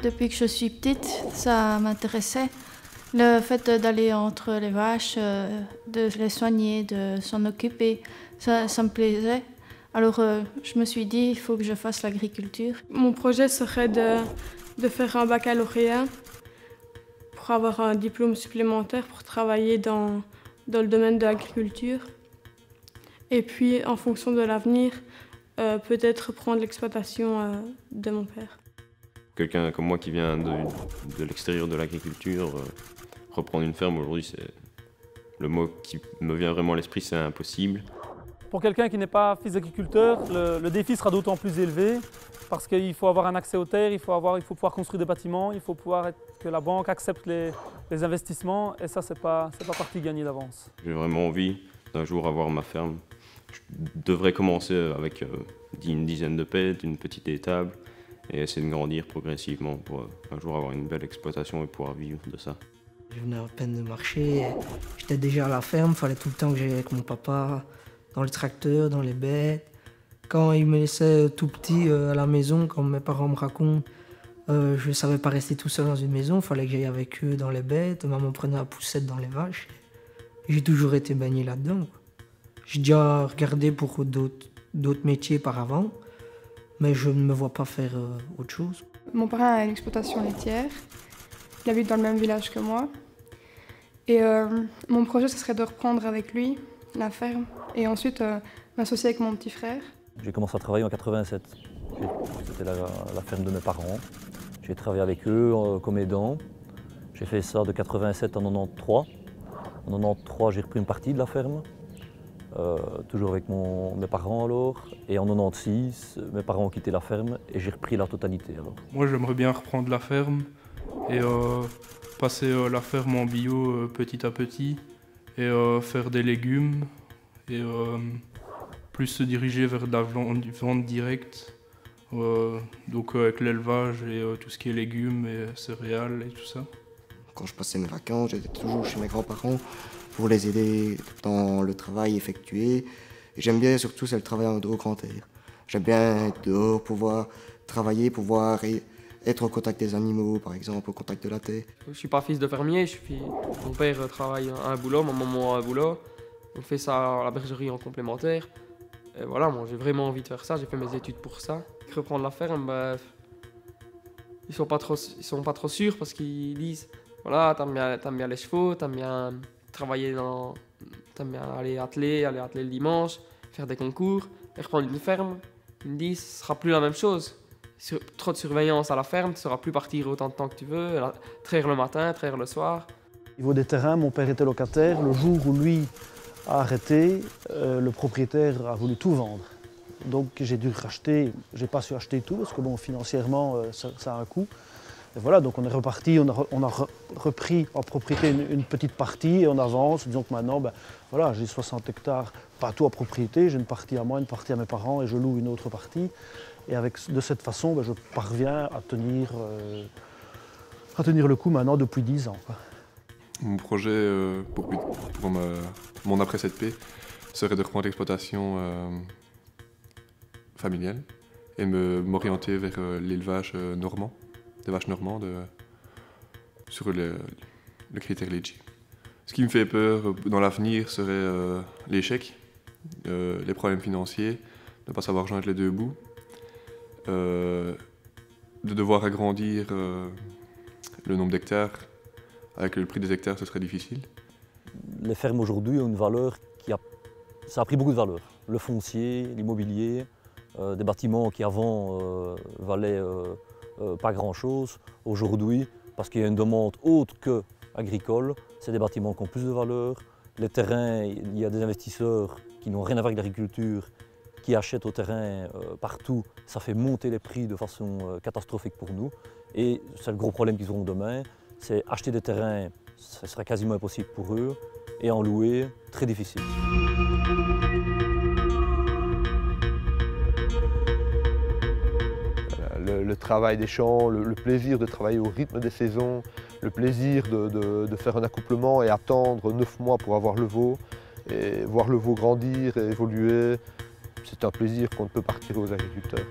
Depuis que je suis petite, ça m'intéressait. Le fait d'aller entre les vaches, de les soigner, de s'en occuper, ça me plaisait. Alors je me suis dit, il faut que je fasse l'agriculture. Mon projet serait de faire un baccalauréat pour avoir un diplôme supplémentaire pour travailler dans le domaine de l'agriculture. Et puis, en fonction de l'avenir, peut-être prendre l'exploitation de mon père. Quelqu'un comme moi qui vient de l'extérieur de l'agriculture, reprendre une ferme aujourd'hui, c'est le mot qui me vient vraiment à l'esprit, c'est impossible. Pour quelqu'un qui n'est pas fils d'agriculteur, le défi sera d'autant plus élevé parce qu'il faut avoir un accès aux terres, il faut pouvoir construire des bâtiments, il faut que la banque accepte les investissements et ça, c'est pas partie gagnée d'avance. J'ai vraiment envie d'un jour avoir ma ferme. Je devrais commencer avec une dizaine de pets, une petite étable et essayer de grandir progressivement pour un jour avoir une belle exploitation et pouvoir vivre de ça. Je venais à peine de marcher, j'étais déjà à la ferme, il fallait tout le temps que j'aille avec mon papa dans le tracteur, dans les bêtes. Quand il me laissait tout petit à la maison, comme mes parents me racontent, je ne savais pas rester tout seul dans une maison, il fallait que j'aille avec eux dans les bêtes, maman prenait la poussette dans les vaches. J'ai toujours été baigné là-dedans. J'ai déjà regardé pour d'autres métiers par avant, mais je ne me vois pas faire autre chose. Mon père a une exploitation laitière, il habite dans le même village que moi. Et mon projet, ce serait de reprendre avec lui la ferme et ensuite m'associer avec mon petit frère. J'ai commencé à travailler en 87. C'était la ferme de mes parents. J'ai travaillé avec eux comme aidant. J'ai fait ça de 87 à 93. En 93, j'ai repris une partie de la ferme, toujours avec mes parents alors. Et en 96, mes parents ont quitté la ferme et j'ai repris la totalité alors. Moi, j'aimerais bien reprendre la ferme et passer la ferme en bio petit à petit et faire des légumes et plus se diriger vers de la vente directe, donc avec l'élevage et tout ce qui est légumes et céréales et tout ça. Quand je passais mes vacances, j'étais toujours chez mes grands-parents pour les aider dans le travail effectué. Et j'aime bien surtout, c'est le travail en dehors grand air. J'aime bien être dehors, pouvoir travailler, pouvoir être au contact des animaux, par exemple, au contact de la terre. Je ne suis pas fils de fermier, mon père travaille à un boulot, ma maman a un boulot. On fait ça à la bergerie en complémentaire. Et voilà, moi j'ai vraiment envie de faire ça, j'ai fait mes études pour ça. Reprendre la ferme, ils sont pas trop sûrs parce qu'ils disent voilà, t'aimes bien les chevaux, t'aimes bien travailler t'aimes bien aller atteler le dimanche, faire des concours. Et reprendre une ferme, ils me disent ce sera plus la même chose. Trop de surveillance à la ferme, tu ne sauras plus partir autant de temps que tu veux, traire le matin, traire le soir. Au niveau des terrains, mon père était locataire. Le jour où lui a arrêté, le propriétaire a voulu tout vendre. Donc j'ai dû racheter, j'ai pas su acheter tout parce que bon, financièrement ça a un coût. Et voilà, donc on est reparti, on a repris en propriété une petite partie et on avance. Disons que maintenant, voilà, j'ai 60 hectares, pas tout en propriété, j'ai une partie à moi, une partie à mes parents et je loue une autre partie. Et de cette façon, je parviens à tenir le coup maintenant depuis 10 ans. Quoi. Mon projet pour mon après 7P serait de reprendre l'exploitation familiale et m'orienter vers l'élevage normand, des vaches normandes sur le critère Litchi. Ce qui me fait peur dans l'avenir serait l'échec, les problèmes financiers, ne pas savoir joindre les deux bouts. De devoir agrandir le nombre d'hectares. Avec le prix des hectares, ce serait difficile. Les fermes aujourd'hui ont une valeur ça a pris beaucoup de valeur. Le foncier, l'immobilier, des bâtiments qui avant valaient pas grand-chose. Aujourd'hui, parce qu'il y a une demande autre que agricole, c'est des bâtiments qui ont plus de valeur. Les terrains, il y a des investisseurs qui n'ont rien à voir avec l'agriculture, qui achètent au terrain partout, ça fait monter les prix de façon catastrophique pour nous. Et c'est le gros problème qu'ils auront demain, c'est acheter des terrains, ce sera quasiment impossible pour eux, et en louer, très difficile. Le travail des champs, le plaisir de travailler au rythme des saisons, le plaisir de faire un accouplement et attendre 9 mois pour avoir le veau, et voir le veau grandir et évoluer. C'est un plaisir qu'on ne peut pas retirer aux agriculteurs.